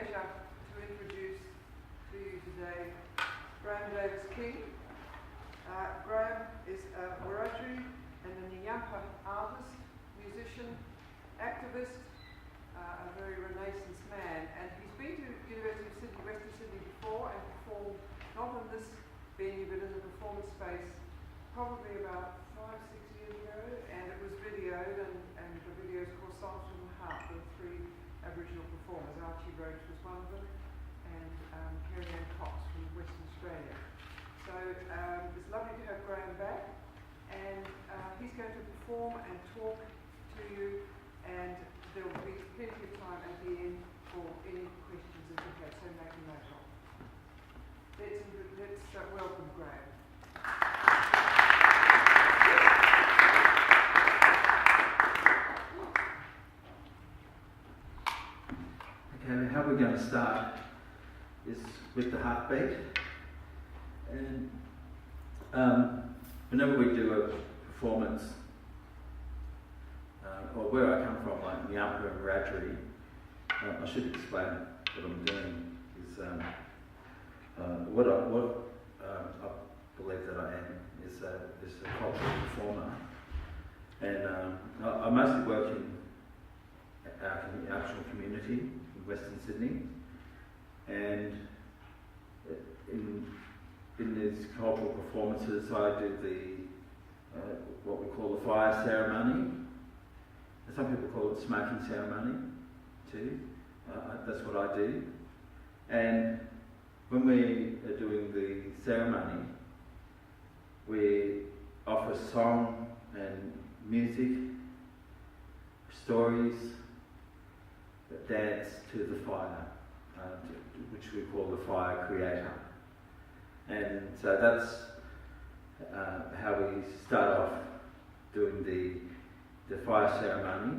pleasure to introduce to you today Graham Davis-King. Graham is a Wiradjuri and a Nyampa artist, musician, activist, a very renaissance man, and he's been to University of Sydney, Western Sydney before and performed not in this venue but in the performance space probably about 5-6 years ago, and it was videoed, and the video is called Songs from the Heart. There were 3 Aboriginal performers. Archie Roach was one of them, and Carrie Ann Cox from Western Australia. So it's lovely to have Graham back, and he's going to perform and talk to you, and there will be plenty of time at the end for any questions that you have, so make a note of. Let's welcome Graham. Okay, how we're going to start is with the heartbeat. And whenever we do a performance, or where I come from, like Nyampa and Wiradjuri, I should explain what I'm doing. Is what I believe that I am is a cultural performer, and I mostly work in the Aboriginal community in Western Sydney, and in these cultural performances, I do the what we call the fire ceremony. Some people call it smoking ceremony too. That's what I do. And when we are doing the ceremony, we offer song and music, stories, dance to the fire, which we call the fire creator. And so that's how we start off doing the fire ceremony.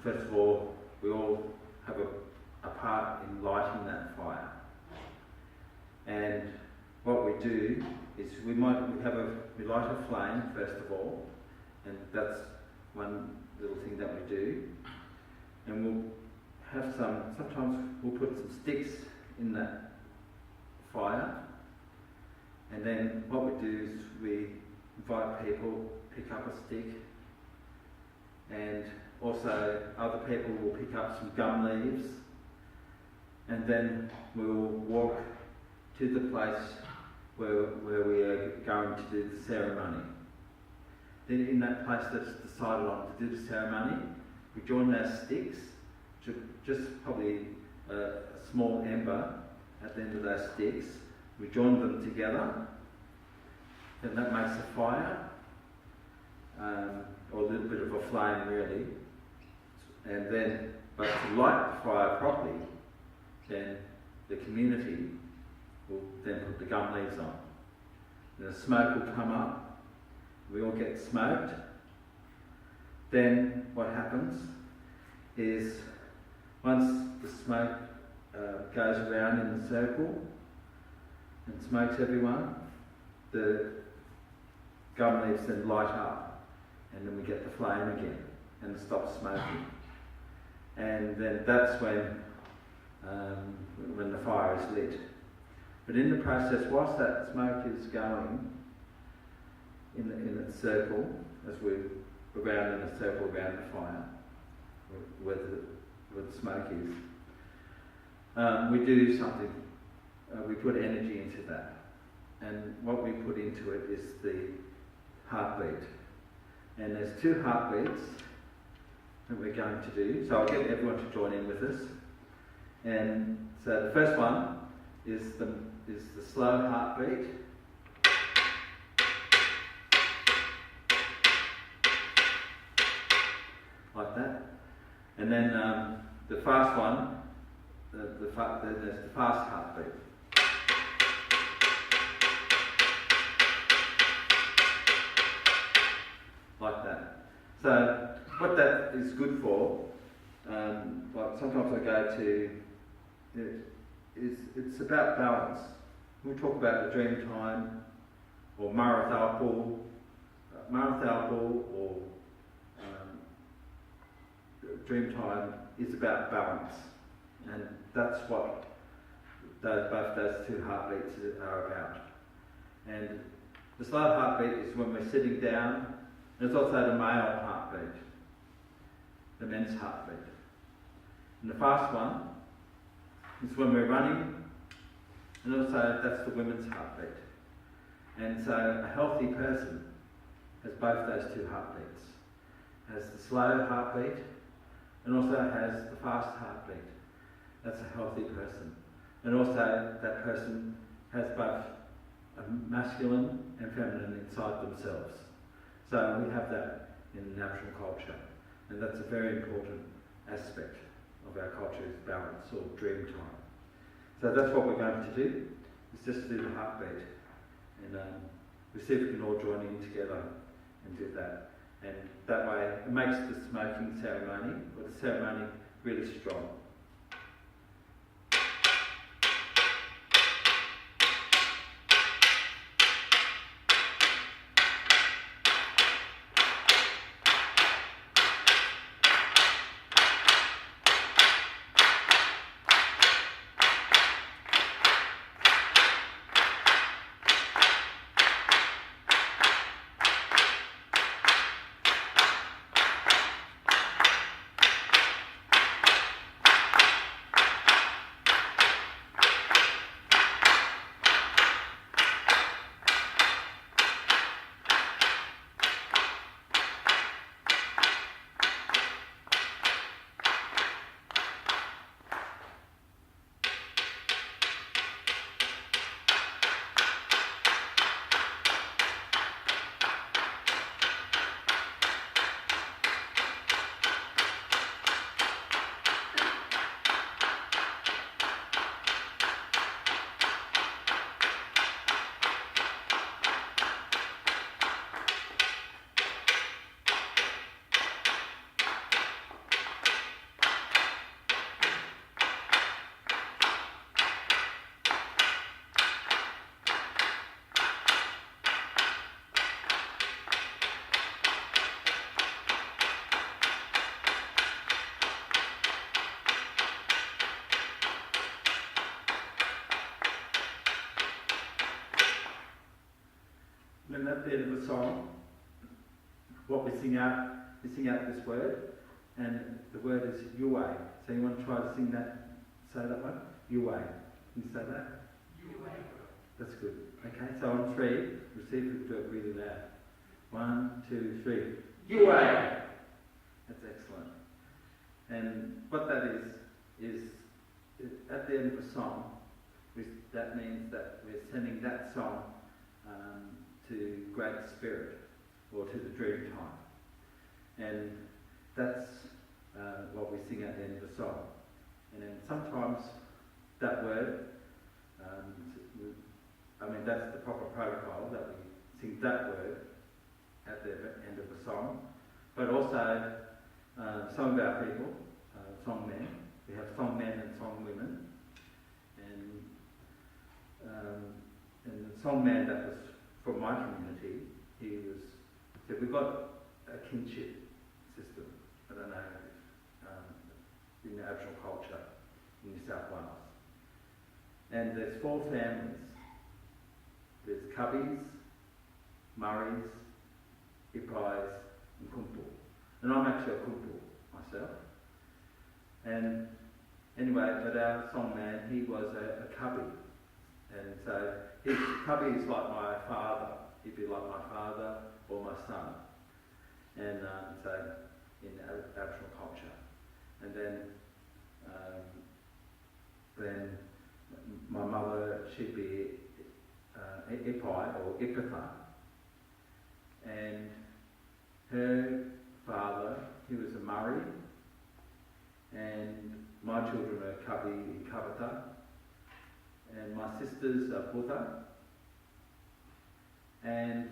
First of all, we all have a part in lighting that fire. And what we do is we light a flame first of all, and that's one little thing that we do. And we'll have sometimes we'll put some sticks in that fire, and then what we do is we invite people, pick up a stick, and also other people will pick up some gum leaves, and then we'll walk to the place where we are going to do the ceremony. Then in that place that's decided on to do the ceremony, we join our sticks, just probably a small ember at the end of those sticks. We join them together, and that makes a fire, or a little bit of a flame really. And then, but to light the fire properly, then the community will then put the gum leaves on. And the smoke will come up, we all get smoked. Then what happens is, once the smoke goes around in a circle and smokes everyone, the gum leaves then light up, and then we get the flame again and it stops smoking. And then that's when the fire is lit. But in the process, whilst that smoke is going in a circle, as we're around in a circle around the fire, where the smoke is, we do something. We put energy into that, and what we put into it is the heartbeat. And there's 2 heartbeats that we're going to do. So I'll get everyone to join in with us. And so the first one is the slow heartbeat. Like that. And then the fast one, there's the fast heartbeat. Like that. So what that is good for, like sometimes I go to, it's about balance. We talk about the dream time, or Marathalpul, or dream time is about balance. And that's what both those two heartbeats are about. And the slow heartbeat is when we're sitting down. There's also the male heartbeat, the men's heartbeat. And the fast one is when we're running, and also that's the women's heartbeat. And so a healthy person has both those two heartbeats. Has the slow heartbeat and also has the fast heartbeat. That's a healthy person. And also that person has both a masculine and feminine inside themselves. So we have that in natural culture, and that's a very important aspect of our culture, is balance or dream time. So that's what we're going to do, is just do the heartbeat, and we see if we can all join in together and do that. And that way it makes the smoking ceremony, or the ceremony, really strong. And at the end of the song, what we sing out this word, and the word is Yue. So you want to try to sing that, say that one? Yue. Can you say that? Yue. That's good. Okay, so on three, we'll see if we can do it really loud. 1, 2, 3. Yue! That's excellent. And what that is at the end of a song, that means that we're sending that song to Great Spirit, or to the dream time. And that's what we sing at the end of the song. And then sometimes that word, that's the proper protocol, that we sing that word at the end of the song. But also, some of our people, song men, we have song men and song women. And the song man that was from my community, so we've got a kinship system. I don't know if in the Aboriginal culture in New South Wales. And there's 4 families. There's Cubbies, Murrays, Ipais and Kumpu. And I'm actually a Kumpu myself. And anyway, but our song man, he was a Cubby. And so his Cubby is like my father. He'd be like my father or my son. And so in Aboriginal culture. And then my mother, she'd be Ipai or Ipatha. And her father, he was a Murray. And my children are Cubby and Kavata. And my sisters are Buddha. And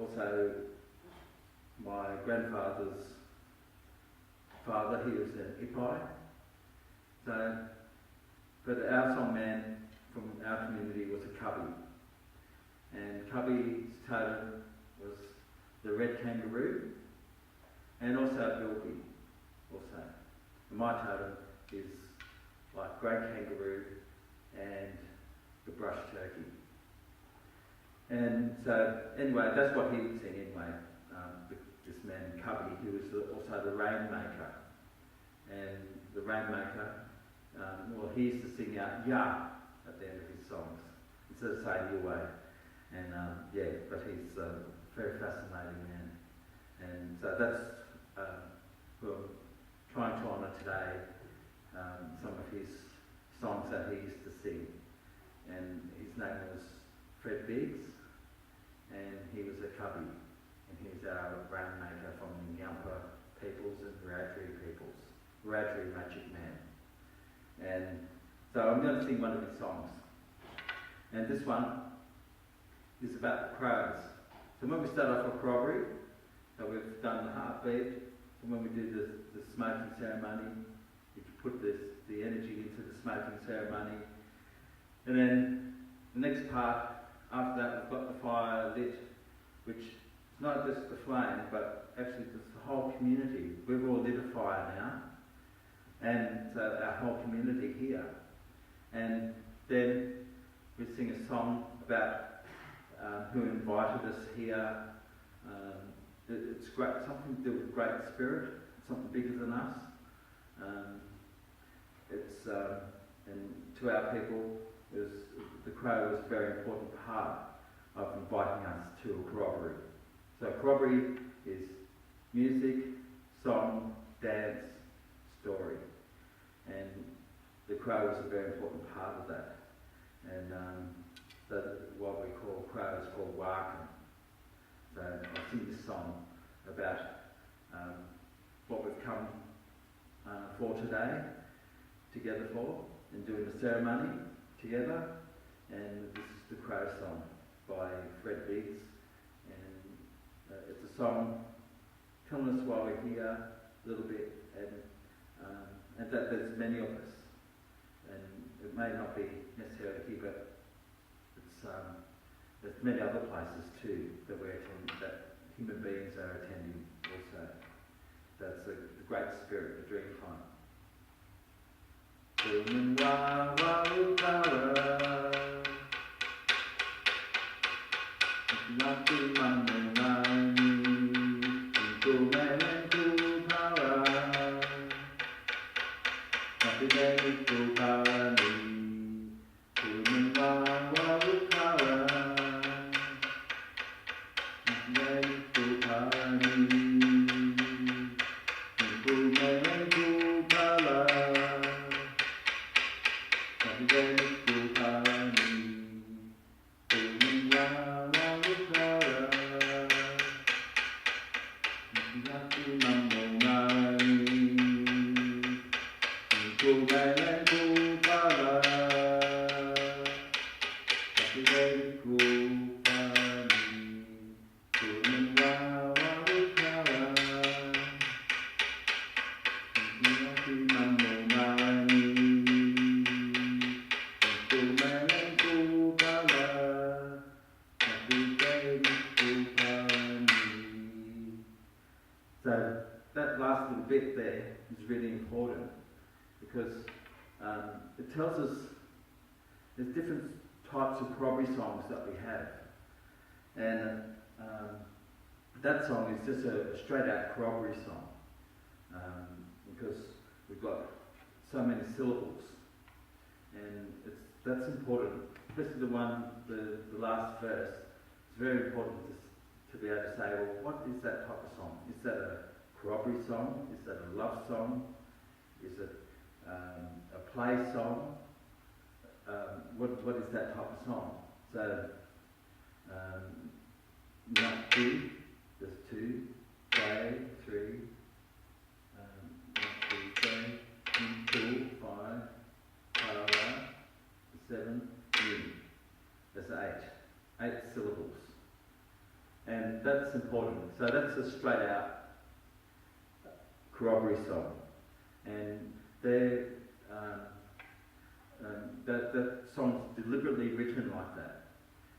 also my grandfather's father, he was an Ipai. So, but our song man from our community was a Cubby. And Cubby's totem was the red kangaroo and also a bilby. also. And my totem is like great kangaroo and the brush turkey. And so, anyway, that's what he would sing anyway, this man Cubby, who was also the rainmaker. And the rainmaker, well, he used to sing out "ya" at the end of his songs, instead of saying "your way." And yeah, but he's a very fascinating man. And so that's who I'm trying to honour today, some of his songs that he used to sing. And his name was Fred Biggs, and he was a Cubby, and he's our rainmaker from the Yampa peoples and Wiradjuri peoples, Wiradjuri magic man. And so I'm going to sing one of his songs. And this one is about the crows. So when we start off with corroboree, so we've done the heartbeat, and when we do the smoking ceremony, you put the energy into the smoking ceremony. And then the next part, after that, we've got the fire lit, which is not just the flame, but actually just the whole community. We've all lit a fire now, and so our whole community here. And then we sing a song about who invited us here. It's great, something to do with great spirit, something bigger than us. And to our people, the crow was a very important part of inviting us to a corroboree. So corroboree is music, song, dance, story. And the crow is a very important part of that. And what we call crow is called waken. So I sing this song about what we've come for today, together for, and doing the ceremony together. And this is the Crow song by Fred Biggs. And it's a song telling us why we're here a little bit, and that there's many of us. And it may not be necessarily here, but there's many other places too that we're attending, that human beings are attending also. That's the great spirit, the dream time. So that last little bit there is really important because it tells us there's different types of corroboree songs that we have. And that song is just a straight out corroboree song because we've got so many syllables. And that's important, especially the last verse. It's very important to be able to say, well, what is that type of song? Is that a corroboree song? Is that a love song? Is it a play song? What is that type of song? So, not two, there's two, play, three, not two, play, 2, 5, para, 7, in. That's 8 syllables. And that's important. So that's a straight out corroboree song. And that song's deliberately written like that.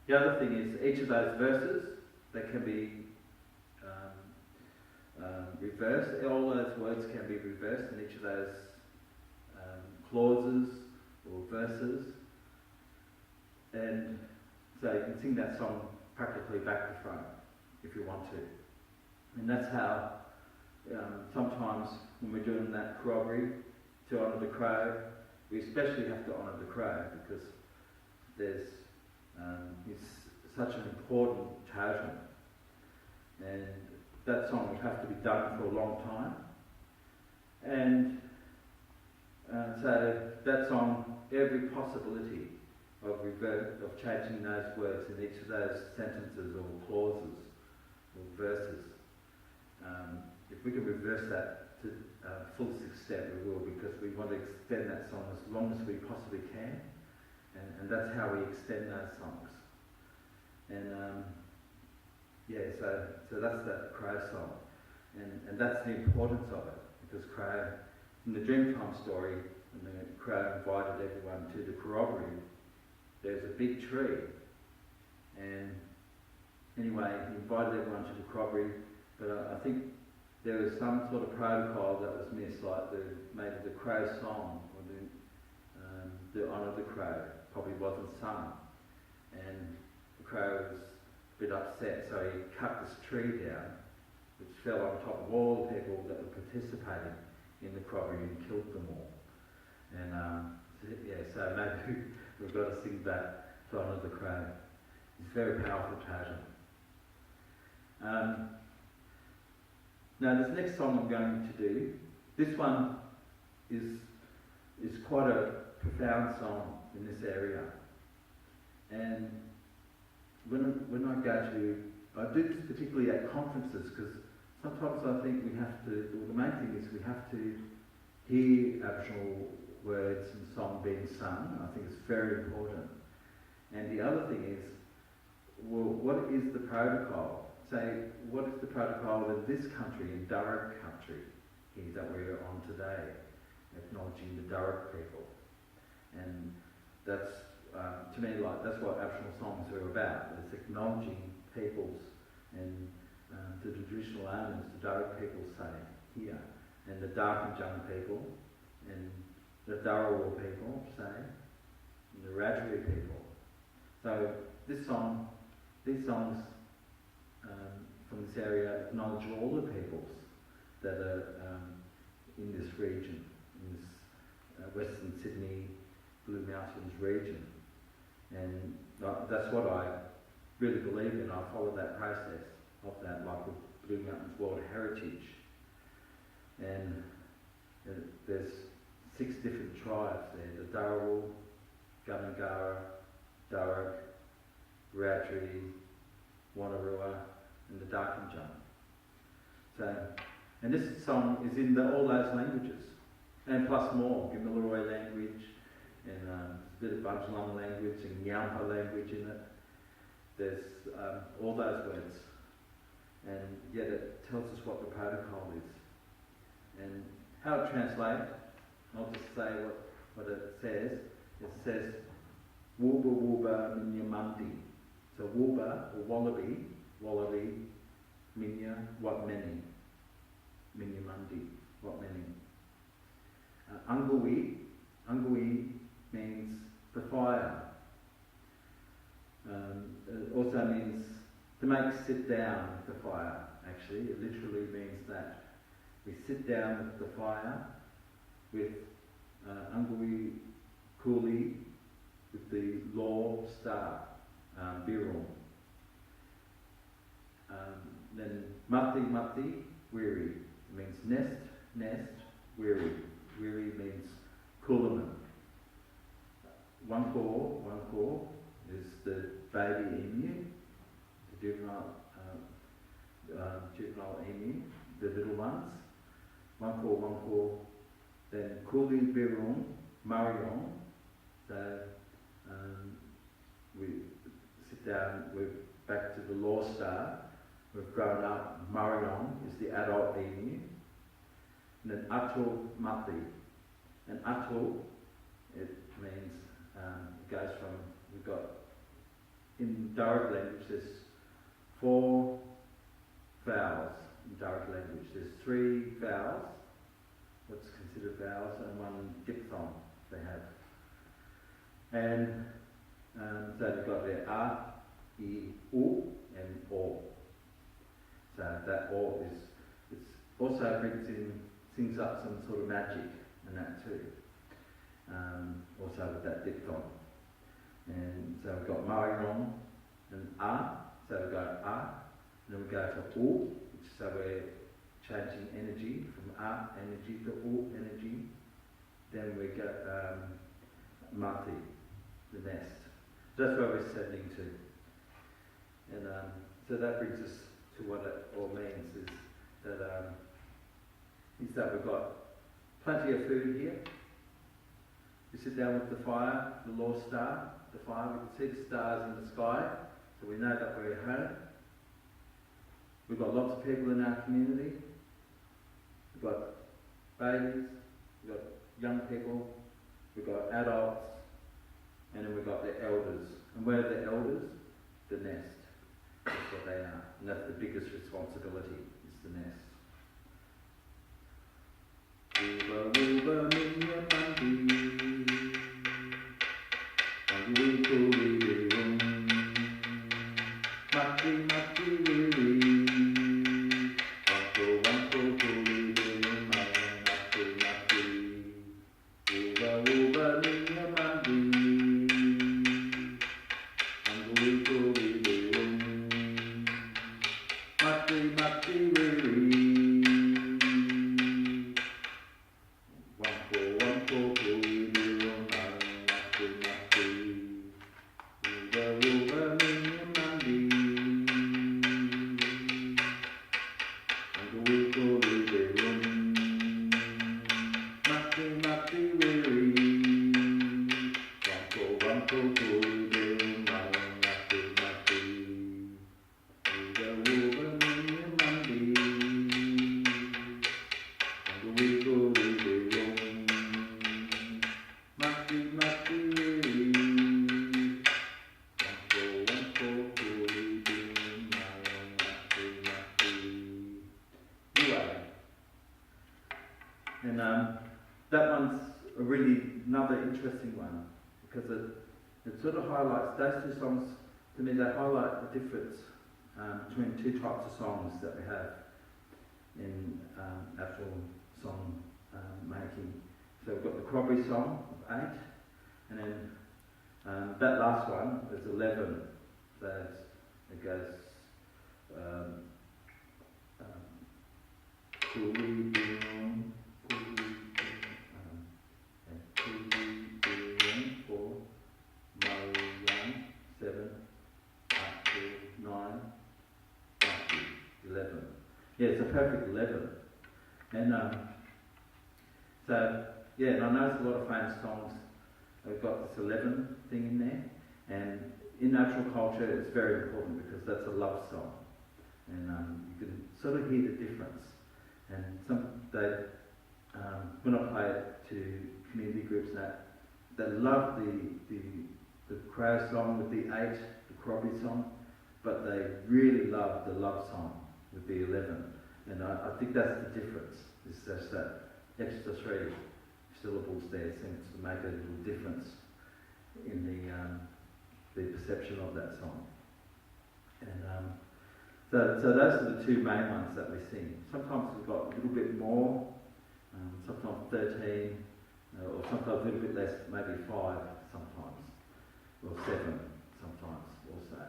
The other thing is each of those verses, they can be reversed. All those words can be reversed in each of those clauses or verses. And so you can sing that song practically back to front if you want to. And that's how sometimes when we're doing that corroboree to honour the crow, we especially have to honour the crow because it's such an important totem. And that song would have to be done for a long time. And so that song, every possibility of changing those words in each of those sentences or clauses or verses, if we can reverse that to fullest extent, we will, because we want to extend that song as long as we possibly can, and that's how we extend those songs. And so that's that crow song, and that's the importance of it, because crow, in the Dreamtime story, when the crow invited everyone to the corroboree, there's a big tree, and anyway, he invited everyone to the corroboree, but I think there was some sort of protocol that was missed, like maybe the crow song, or the honour of the crow probably wasn't sung, and the crow was a bit upset, so he cut this tree down, which fell on top of all the people that were participating in the corroboree and killed them all. And so maybe we've got to sing that to honour the crow. It's a very powerful totem. Now this next song I'm going to do, this one is quite a profound song in this area. And when I go to, I do this particularly at conferences, because sometimes I think we have to, well, the main thing is we have to hear Aboriginal words and song being sung. I think it's very important. And the other thing is, well, what is the protocol? Say, what is the protocol in this country, in Darug country, here that we're on today, acknowledging the Darug people? And that's, to me, like, that's what Aboriginal songs are about. It's acknowledging peoples and the traditional owners, the Darug people say here, and the Darkinjung people, and the Dharawal people say, and the Rajari people. So these songs from this area acknowledge all the peoples that are in this region, in this Western Sydney, Blue Mountains region. And that's what I really believe in. I follow that process of that, like with Blue Mountains World Heritage. And there's 6 different tribes there: the Dharawal, Gundungurra, Darug, Wiradjuri, Wonnarua, and the Darkinjung. So, and this song is in all those languages, and plus more, Gamilaroi language, and a bit of Bundjalung language, and Yampa language in it. There's all those words, and yet it tells us what the protocol is. And how it translates, I'll just say what it says. It says, Wooba Wooba Minya Mundi. So Wooba, or Wallaby, Minya, what many? Minya Mundi, what many? Angui means the fire. It also means to make sit down with the fire, actually. It literally means that. We sit down with the fire with Angui Kuli, with the law star, Birul. Then Mati, weary, means nest, weary. Weary means Kulaman. One is the baby emu, the juvenile emu, the little ones. One call. Then Kuli Birul, Marion. So we sit down, we're back to the law star. We've grown up. Marion is the adult emu. And then Atul Mati. And Atul, it means, it goes from, we've got, in Darug language, there's 4 vowels. direct language. There's 3 vowels, what's considered vowels, and 1 diphthong they have. And so they've got their a, I, u, and o. So that o is also sings up some sort of magic and that too. Also with that diphthong. And so we've got Marirong and a, so we go a, and then we go to u, so we're changing energy from a energy to u energy. Then we go mati, the nest. That's where we're settling to. And so that brings us to what it all means, is that we've got plenty of food here. We sit down with the fire, the North Star, the fire, we can see the stars in the sky, so we know that we're at home. We've got lots of people in our community. We've got babies, we've got young people, we've got adults, and then we've got the elders. And where are the elders? The nest. That's what they are. And that's the biggest responsibility, is the nest. Uba, uba, minya, bandi. Bandi, kuli, mati, mati, wili. Wanko, wanko, kuli, mati, mati. Uba, uba, minya, bandi. Bandi, kuli, mati, mati, wili. And that one's a really another interesting one, because it sort of highlights, those 2 songs, to me, they highlight the difference between 2 types of songs that we have in actual song making. So we've got the Crosby song of 8, and then that last one is 11. So it goes yeah, it's a perfect 11. And so, yeah, and I know there's a lot of famous songs have got this 11 thing in there. And in natural culture, it's very important because that's a love song. And you can sort of hear the difference. And when I play it to community groups, they love the crow song with the 8, the Crosby song, but they really love the love song with the 11. And I think that's the difference. It's just that extra 3 syllables there seems to make a little difference in the perception of that song. And so those are the 2 main ones that we sing. Sometimes we've got a little bit more, sometimes 13, or sometimes a little bit less, maybe 5 sometimes, or 7 sometimes also.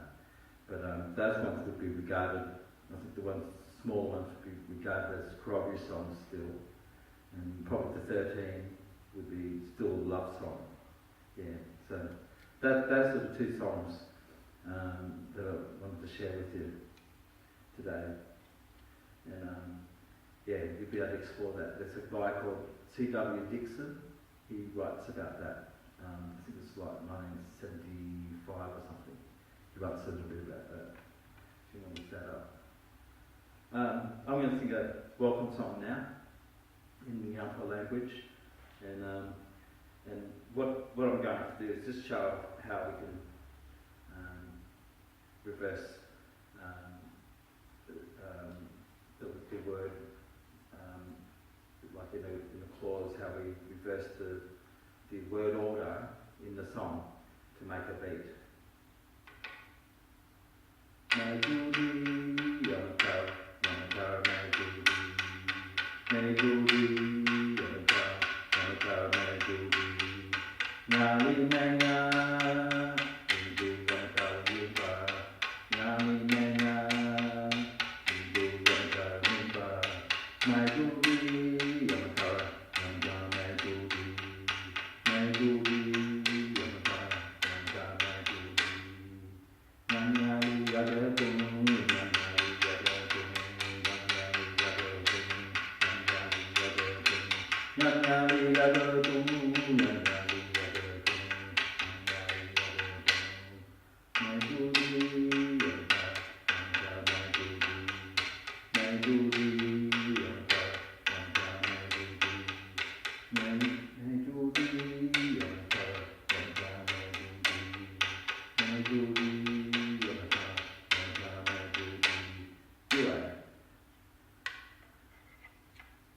But those ones would be regarded, I think the small ones would be regarded as Crosby songs still, and probably the 13 would be still a love song. Yeah, so those are the 2 songs that I wanted to share with you today. And yeah, you'll be able to explore that. There's a guy called C.W. Dixon. He writes about that. I think it's like 1975 or something. He writes a little bit about that. If you want to look that up. I'm going to sing a welcome song now in the Yampa language, and what I'm going to do is just show how we can reverse the in a clause how we reverse the word order in the song to make a beat.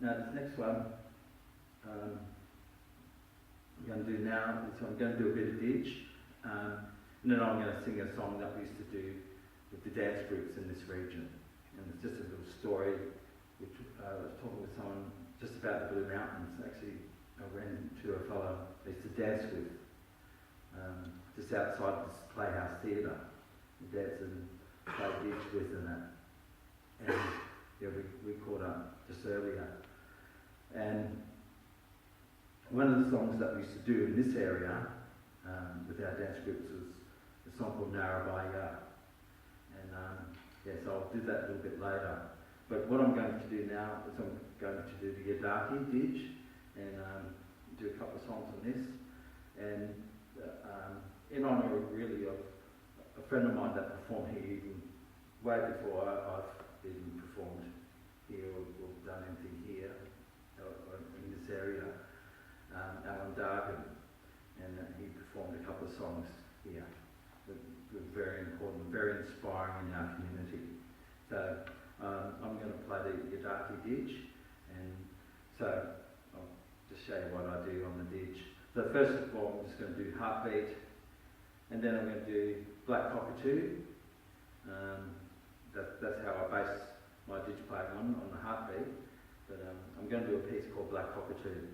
Now this next one I'm going to do now is I'm going to do a bit of ditch, and then I'm going to sing a song that we used to do with the dance groups in this region. And it's just a little story which I was talking with someone just about the Blue Mountains. Actually, I ran into a fellow I used to dance with just outside this Playhouse theatre. We danced and played ditch with and that. And yeah, we caught up just earlier. And one of the songs that we used to do in this area with our dance groups was a song called Narrabaya. And yeah, so I'll do that a little bit later. But what I'm going to do now is I'm going to do the Yadaki ditch and do a couple of songs on this. And in honour really of a friend of mine that performed here even way before I've even performed here or done anything here in this area, Alan Dargan, and he performed a couple of songs here that were very important, very inspiring in our community. So I'm going to play the Yadaki ditch, and so I'll just show you what I do on the ditch. So first of all, I'm just going to do Heartbeat, and then I'm going to do Black Cockatoo. That's how I base my ditch playing on the heartbeat. But I'm going to do a piece called Black Cockatoo.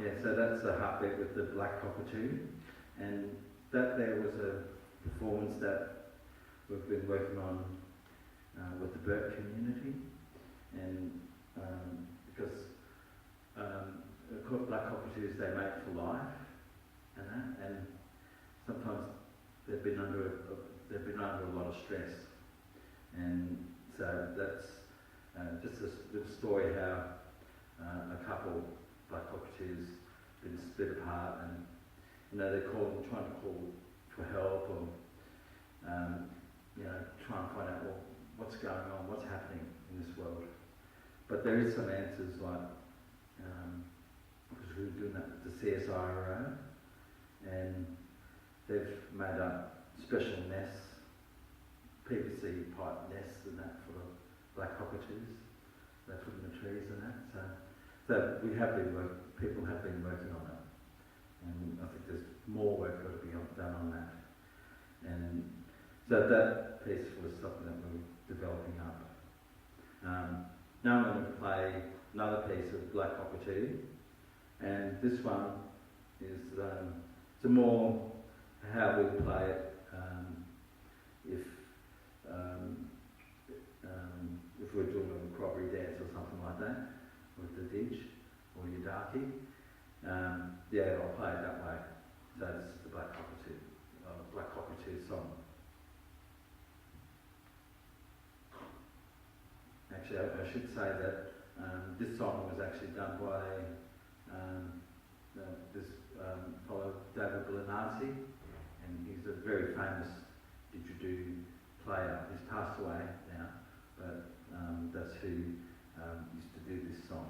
Yeah, so that's the heartbeat with the Black Cockatoo, and that there was a performance that we've been working on with the bird community, and because of course black cockatoos, they mate for life, and that, and sometimes they've been under a lot of stress, and so that's just a little story how a couple black cockatoos been split apart, and they're trying to call for help, or try and find out what's going on, what's happening in this world. But there is some answers, like because we were doing that with the CSIRO, and they've made up special nests, PVC pipe nests and that for the black cockatoos. They put in the trees and that. So we have been people have been working on it, and I think there's more work got to be done on that. And so that piece was something that we're developing up. Now I'm going to play another piece of Black Cockatoo, and this one is it's more how we play it if we're doing a crockery dance or something like that with the ditch or your darkie. I'll play it that way. So this is the Black Cockatoo song. Actually, I should say that this song was actually done by this fellow David Belenazzi, and he's a very famous didgeridoo player. He's passed away now, but that's who used to do this song.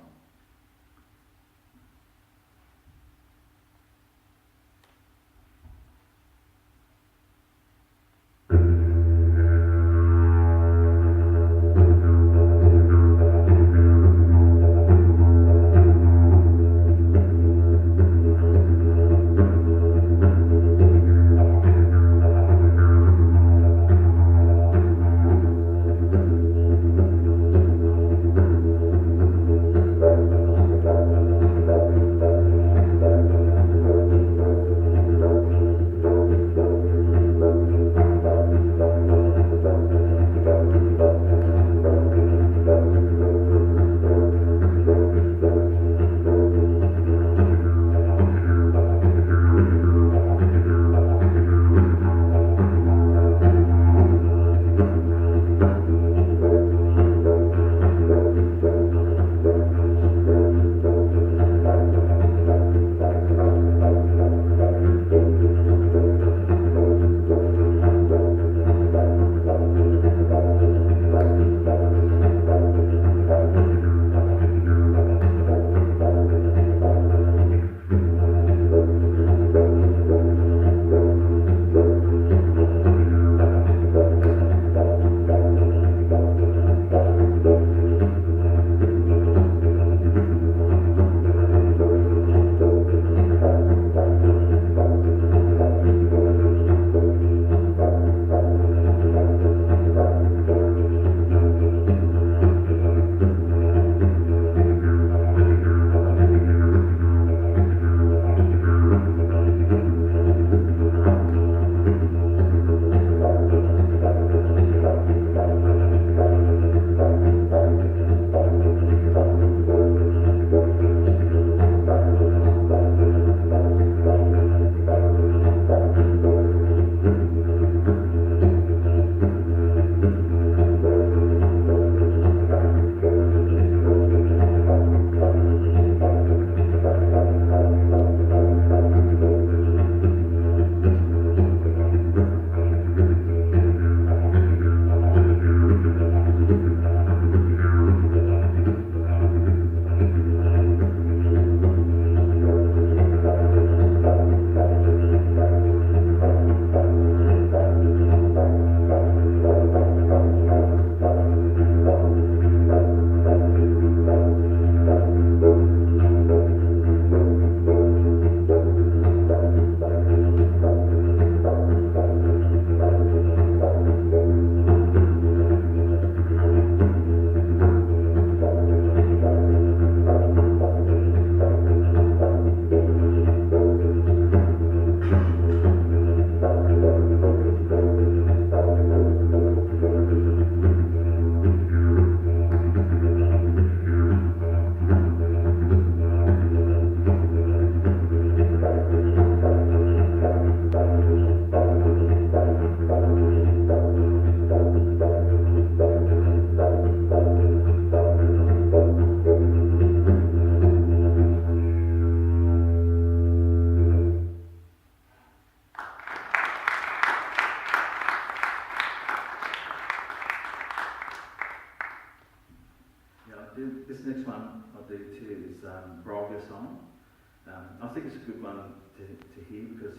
I think it's a good one to hear because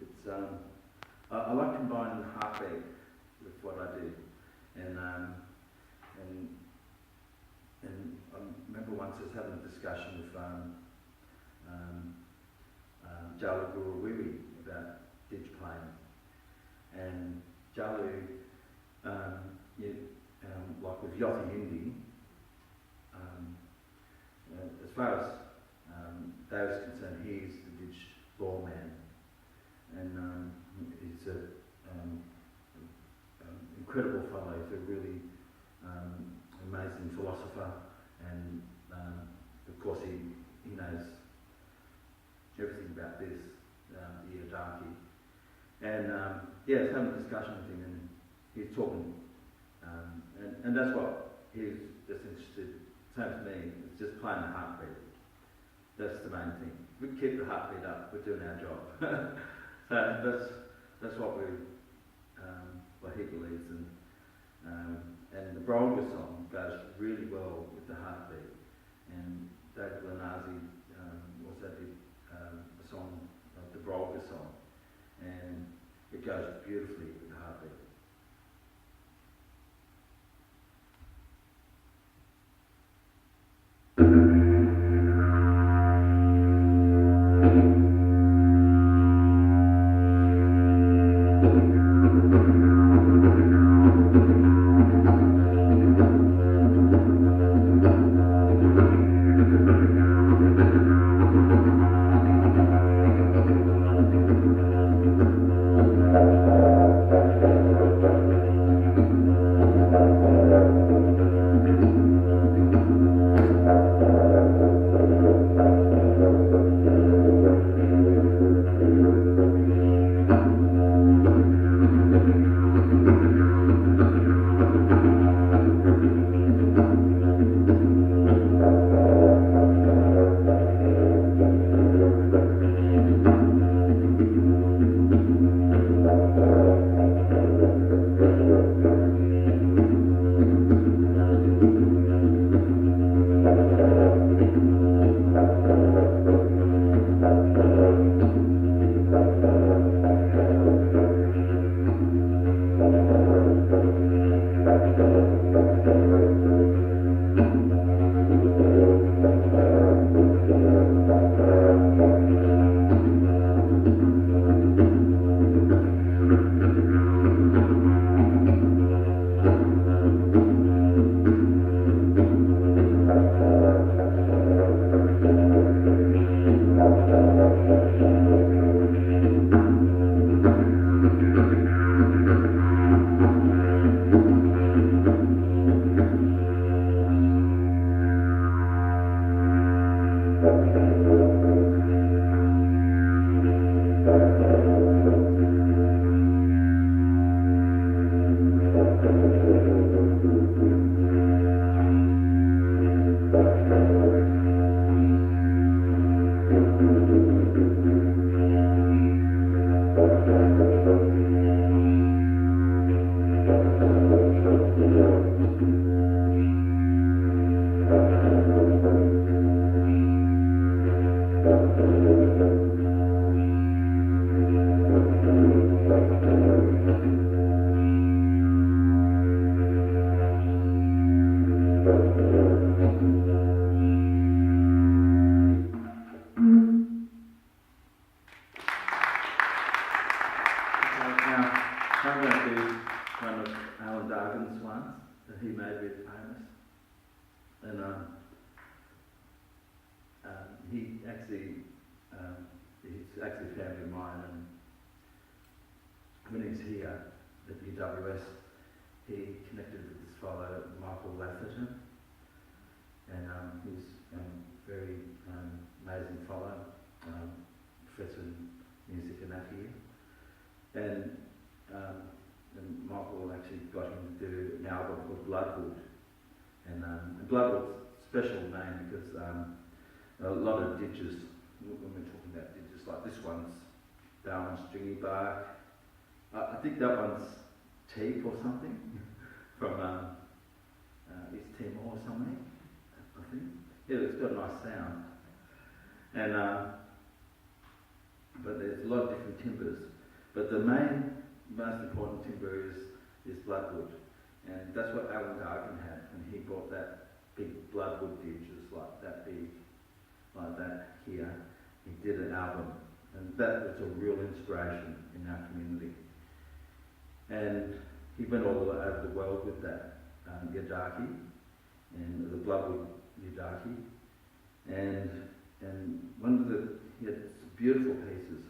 it's I like combining heartbeat with what I do, and I remember once I was having a discussion with Jalu Guru about digiplaying, and Jalu, like with Yothi Hindi, as far as David's concerned, he's the dig lawman, and he's an incredible fellow. He's a really amazing philosopher, and of course he knows everything about this, the Yadaki. And I was having a discussion with him, and he's talking, and that's what he's just interested. Same as me, it's just playing the heartbeat. That's the main thing. If we keep the heartbeat up, we're doing our job. So that's what he believes, and the Brolga song goes really well with the heartbeat. And David Lenazi also did a song, the Brolga song, and it goes beautifully with the heartbeat. He's actually a family of mine, and when he's here at UWS, he connected with this fellow, Michael Latherton, and he's a very amazing fellow, professor in music and that here, and Michael actually got him to do an album called Bloodwood, and Bloodwood's a special name because a lot of ditches, when we're talking about ditches like this one's down stringy bark. I think that one's teak or something from East Timor or something, I think. Yeah, it's got a nice sound. And but there's a lot of different timbers. But the most important timber is bloodwood, and that's what Alan Dargan had when he bought that big bloodwood ditch, just like that big, like that here. He did an album, and that was a real inspiration in our community. And he went all over the world with that Yadaki, and the bloodwood Yadaki, and one of he had some beautiful pieces.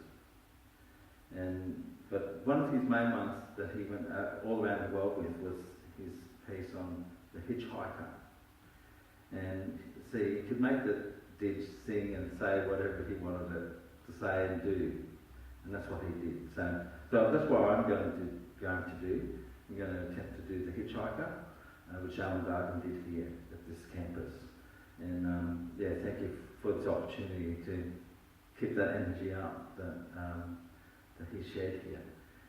But one of his main ones that he went all around the world with was his piece on the hitchhiker. And see, he could make the ditch sing and say whatever he wanted it to say and do, and that's what he did. So that's what I'm going to do. I'm going to attempt to do the hitchhiker, which Alan Dargan did here at this campus. And yeah, thank you for this opportunity to keep that energy up that he shared here,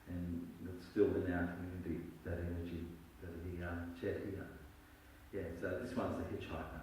and it's still in our community, that energy that he shared here. Yeah, so this one's the hitchhiker.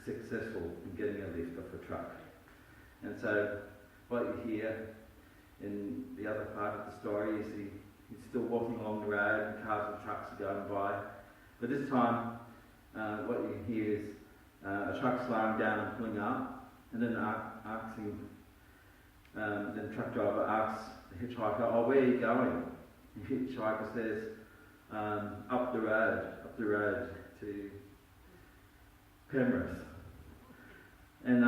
Successful in getting a lift off a truck. And so what you hear in the other part of the story is he's still walking along the road and cars and trucks are going by. But this time what you hear is a truck slowing down and pulling up, and then then the truck driver asks the hitchhiker, "Oh, where are you going?" The hitchhiker says, up the road to Penrith. And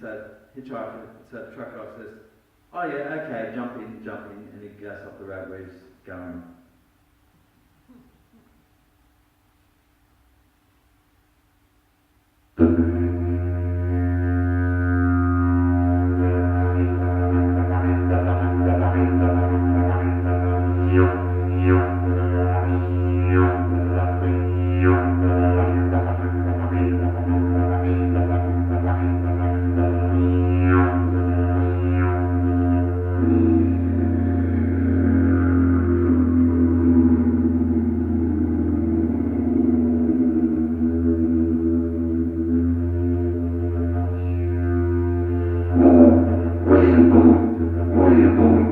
so the truck driver says, "Oh yeah, okay, jump in," and he goes up the road where he's going. Where are you going?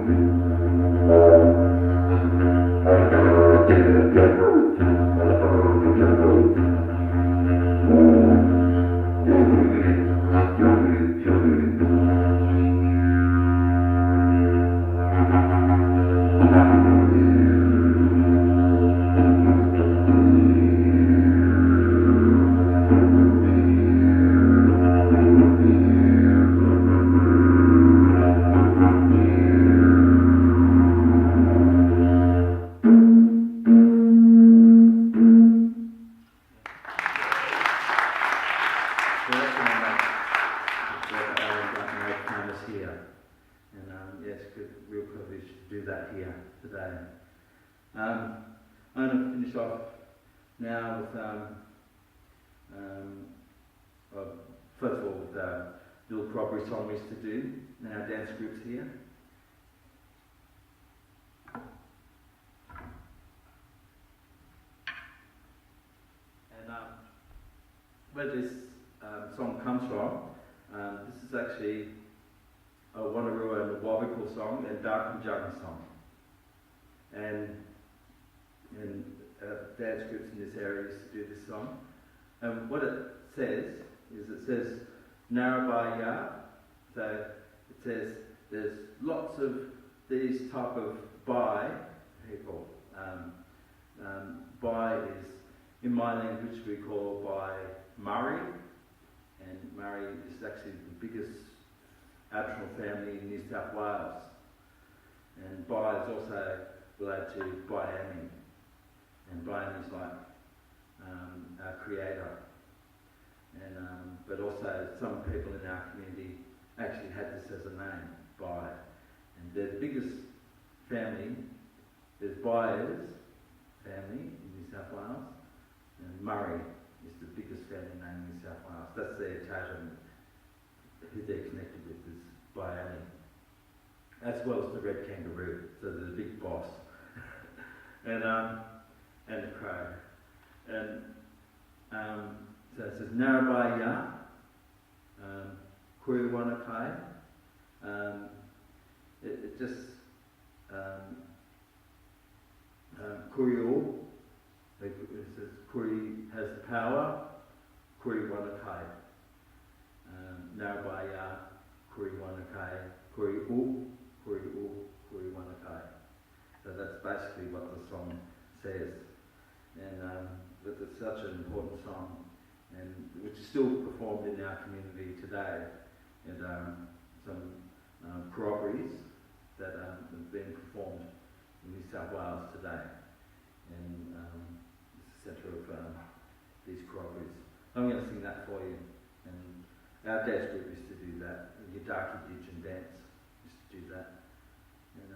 I'm going to finish off now with, first of all, with the little corroboree song we used to do in our dance groups here. And where this song comes from, this is actually a Wanneroo and a Wawikal song and Dark and Jung song. And dance groups in this area used to do this song. And what it says is Narrabri. So it says there's lots of these type of Bai people. Bai is, in my language, we call Bai Murray. And Murray is actually the biggest Aboriginal family in New South Wales. And Bai is also related to Biami. And Biami is like our creator. And but also some people in our community actually had this as a name, Bai. And the biggest family is Bai's family in New South Wales, and Murray is the biggest family name in New South Wales. That's their Tasman, who they're connected with is Biami, as well as the red kangaroo, so they're the big boss, and the crow, and so it says Narrabri, Kuriwanakai. It just Kuriol. It says Kuri has the power. Kuriwanakai. Narrabri, Kuriwanakai, Kuriul, Kuriwanakai. So that's basically what the song says, and but it's such an important song, and which is still performed in our community today, and some corroborees that have been performed in New South Wales today, and it's the centre of these corroborees. I'm going to sing that for you, and our dance group used to do that. The Yidaki Didgeon dance used to do that, and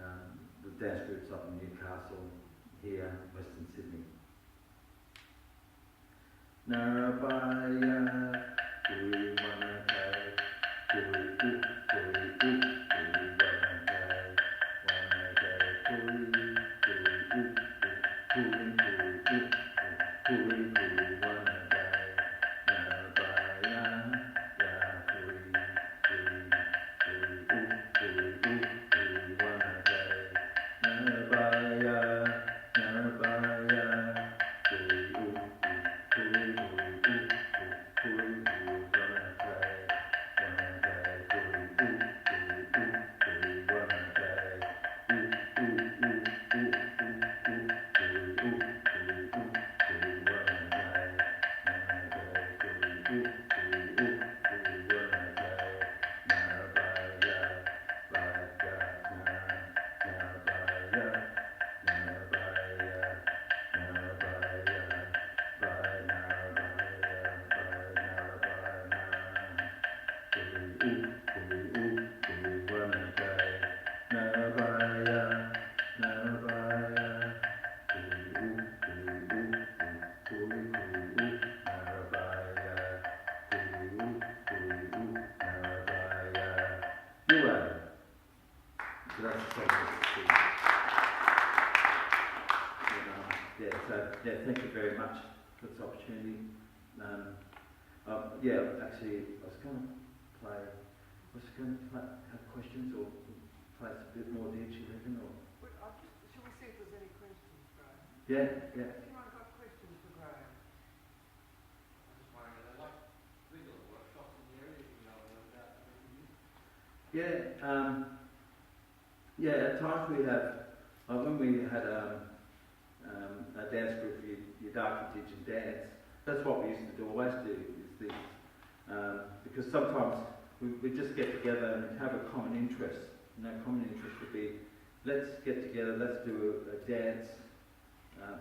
the dance groups up in Newcastle, here, Western Sydney. Narrabri, Kuriwanakai, Kuriu, Kuriu, Kuriwanakai, Wanakai, Kuriu, Kuriu, Kuriu, Kuriu, Kuriwanakai, Narrabri, Ya, Kuriu, Kuriu, Kuriu, Kuriwanakai, Narrabri, Narrabri, thank you very much for this opportunity. Actually, I was going to have questions or play a bit more, did you reckon? Or? Shall we see if there's any questions, Graham? Yeah. Has anyone got questions for Graham? I'm just wondering, are there like regular workshops in the area that you know about every year? At times we have, when we had a dance group, Yidaki Didgeon dance, that's what we used to always do, is this, because sometimes we just get together and have a common interest, and that common interest would be, let's get together, let's do a dance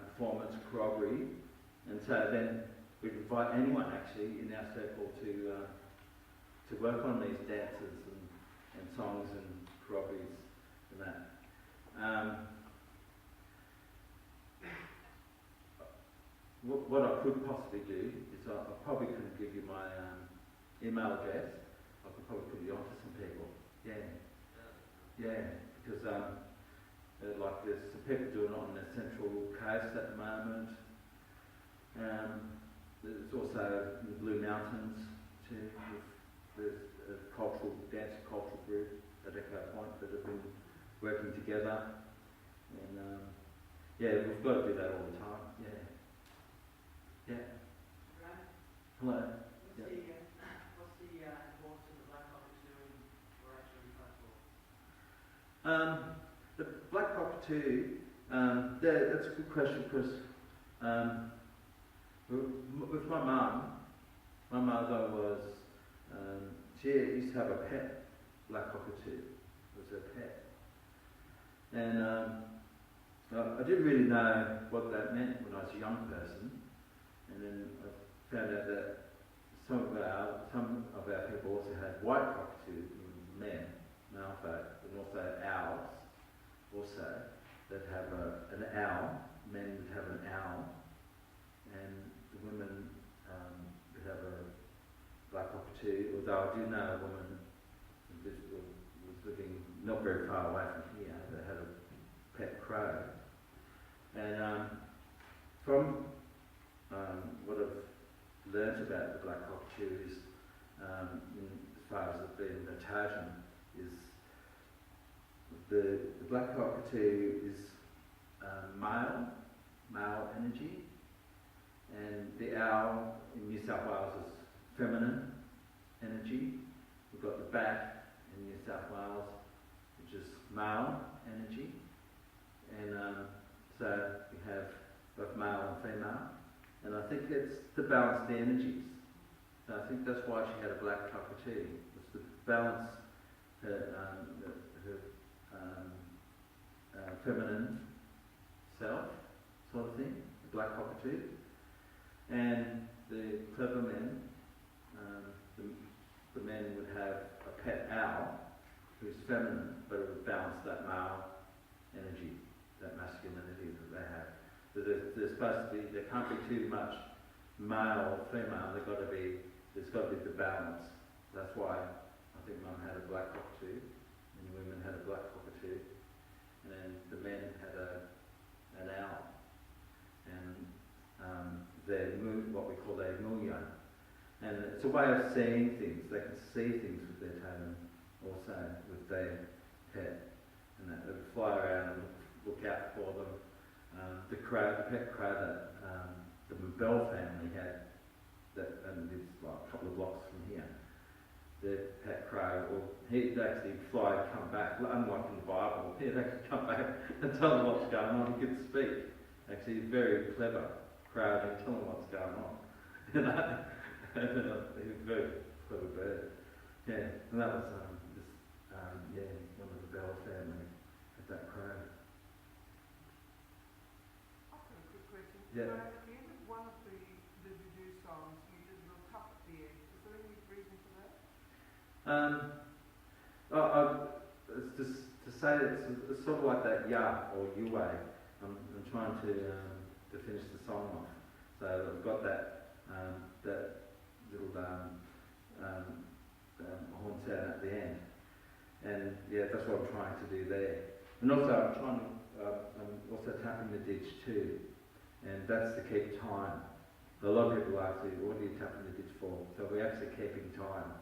performance, corroboree, and so then we'd invite anyone actually in our circle to work on these dances and songs and corroborees and that. what I could possibly do is I probably couldn't give you my email address. I could probably put you onto some people. Yeah, because like there's some people doing it on the Central Coast at the moment. There's also in the Blue Mountains too. There's a cultural group at Echo Point that have been working together, and we've got to do that all the time. Yeah. Graham, Hello. what's the importance of the Black Cockatoo in oratory folklore? The Black Cockatoo, that's a good question because with my mother was, she used to have a pet black cockatoo. It was her pet. And I didn't really know what that meant when I was a young person. And then I found out that some of our people also had white cockatoos, male folk, and also owls, that have an owl. Men would have an owl, and the women would have a black cockatoo. Although I do know a woman who was living not very far away from here that had a pet crow, and from what I've learnt about the black cockatoo is, as far as it being a totem, is the black cockatoo is male energy, and the owl in New South Wales is feminine energy. We've got the bat in New South Wales, which is male energy, and so we have both male and female. And I think it's to balance the energies. So I think that's why she had a black cockatoo. It's to balance her feminine self, sort of thing, the black cockatoo. And the clever men, the men would have a pet owl who's feminine, but it would balance that male energy, that masculinity that they have. So there's supposed to be, there can't be too much male or female. There's got to be the balance. That's why I think Mum had a black cockatoo, and the women had a black cockatoo, and then the men had an owl, and what we call their muya. And it's a way of seeing things. They can see things with their totem, also with their pet, and they would fly around and look out for them. The pet crow that the Bell family had, and it's like a couple of blocks from here. The pet crow, he'd actually fly and come back, unlike in the Bible. He'd actually come back and tell them what's going on. He could speak. Actually, he's very clever crow and tell them what's going on. He was a very clever bird. Yeah, and that was one of the Bell family had that crow. I've got a quick question. Yeah. So at the end of one of the Juju songs, you did a little tuck at the end. Is there any reason for that? It's just to say it's sort of like that ya or yue. I'm trying to finish the song off. So I've got that little horn sound at the end, and that's what I'm trying to do there. And also I'm also tapping the ditch too, and that's to keep time. A lot of people ask me, what are you tapping the ditch for? So we're actually keeping time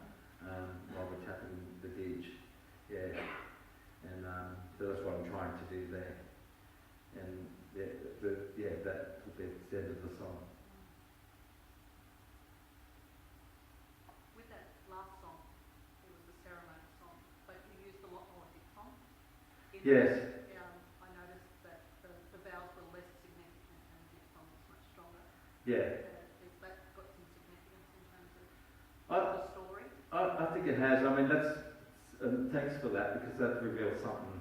while we're tapping the ditch. Yeah, and so that's what I'm trying to do there. And that will be the end of the song. With that last song, it was the ceremony song, but you used a lot more diphthong. Yes. I noticed that the vowels were less significant and the diphthong was much stronger. Yeah. Has that got some significance in terms of I the story? think it has. I mean, thanks for that, because that reveals something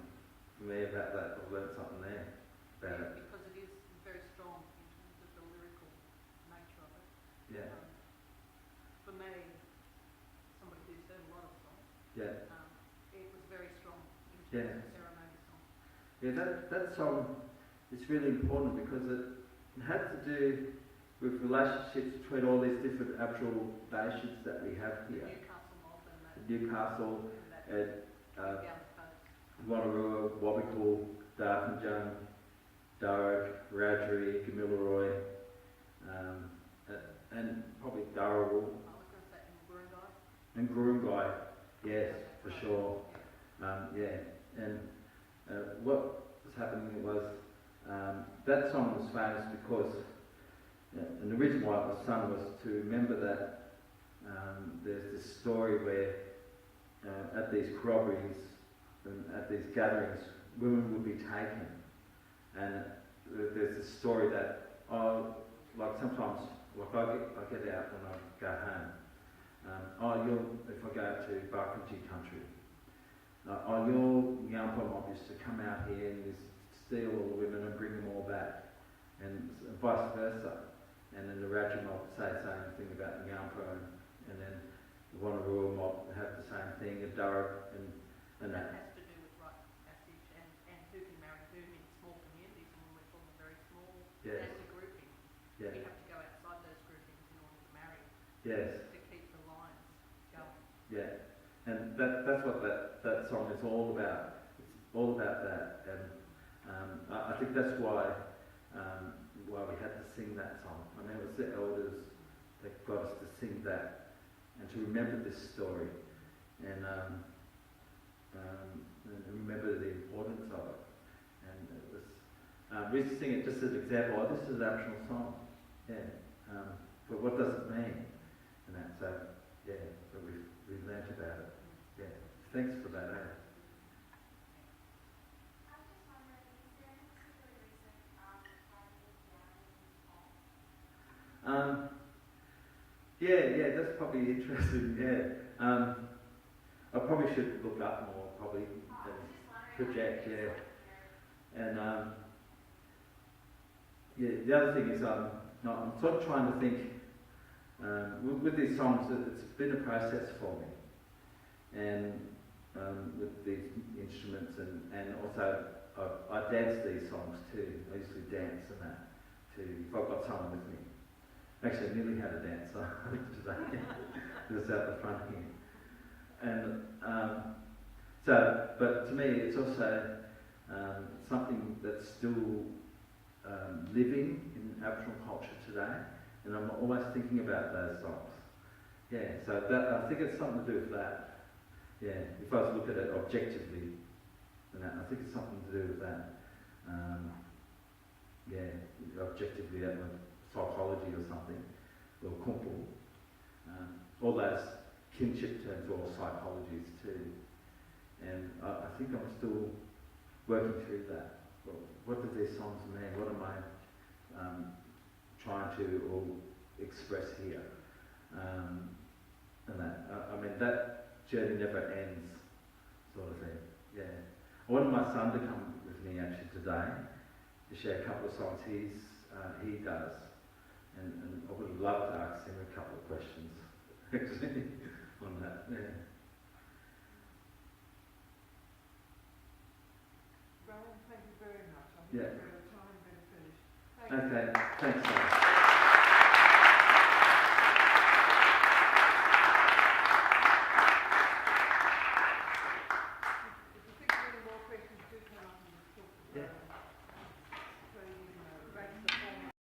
for me about that. I've learned something there about it. Because it is very strong in terms of the lyrical nature of it. Yeah. For me, somebody who's heard a lot of songs, Yeah. it was very strong in terms Yeah. of ceremony song. Yeah, that song is really important because it had to do with relationships between all these different Aboriginal nations that we have The here. Newcastle mob and that. Newcastle And and that down the coast. Wanneroo, Wabikal, Darkinjung, Darug, Wiradjuri, Gamilaroi, and probably Darawal I was going to say in Wollongong. and Gurungai, yes, for sure. Yeah, and what was happening was that song was famous because, and the reason why it was sung was to remember that there's this story where at these corroborees and at these gatherings, women would be taken, and there's this story that like sometimes, like I get out when I go home. If I go out to Barkindji country, your Yampa mob used to come out here and just steal all the women and bring them all back, and vice versa. And then the Wiradjuri mob would say the same thing about the Yampa, and then the Wanneroo mob would have the same thing, the Darug and That that. has to do with rite of passage and who can marry whom in small communities, and when we're talking very small Yes, family groupings, yeah, we have to go outside those groupings in order to marry, yes, to keep the lines going. yeah. And that's what that song is all about. It's all about that, and I think that's why we had to sing that song. I mean, it was the elders that got us to sing that and to remember this story, and remember the importance of it. And it was we used to sing it just as an example. Oh, this is an Aboriginal song, yeah. But what does it mean? And that, so yeah, but we learnt about it. Yeah, thanks for that. Eh? Yeah, that's probably interesting. Yeah, I probably should look up more, probably, and project. Yeah, and yeah. The other thing is, I'm sort of trying to think with these songs. It's been a process for me, and with these instruments, and also I dance these songs too. I usually dance and that too. If I've got someone with me. Actually, I nearly had a dance today. It was out the front here. And but to me, it's also something that's still living in Aboriginal culture today, and I'm always thinking about those songs. Yeah, so that I think it's something to do with that. Yeah, if I was to look at it objectively, and that, I think it's something to do with that. Yeah, objectively, psychology or something, or kumpu. All those kinship terms are all psychologies too. And I think I'm still working through that. Well, what do these songs mean? What am I trying to all express here? And that, I mean, that journey never ends, sort of thing. Yeah. I wanted my son to come with me actually today to share a couple of songs he does. And I would have loved to ask him a couple of questions actually on that. Yeah. Graham, thank you very much. I think Yeah. we're out of time, better finish. Thank you. Okay, thanks.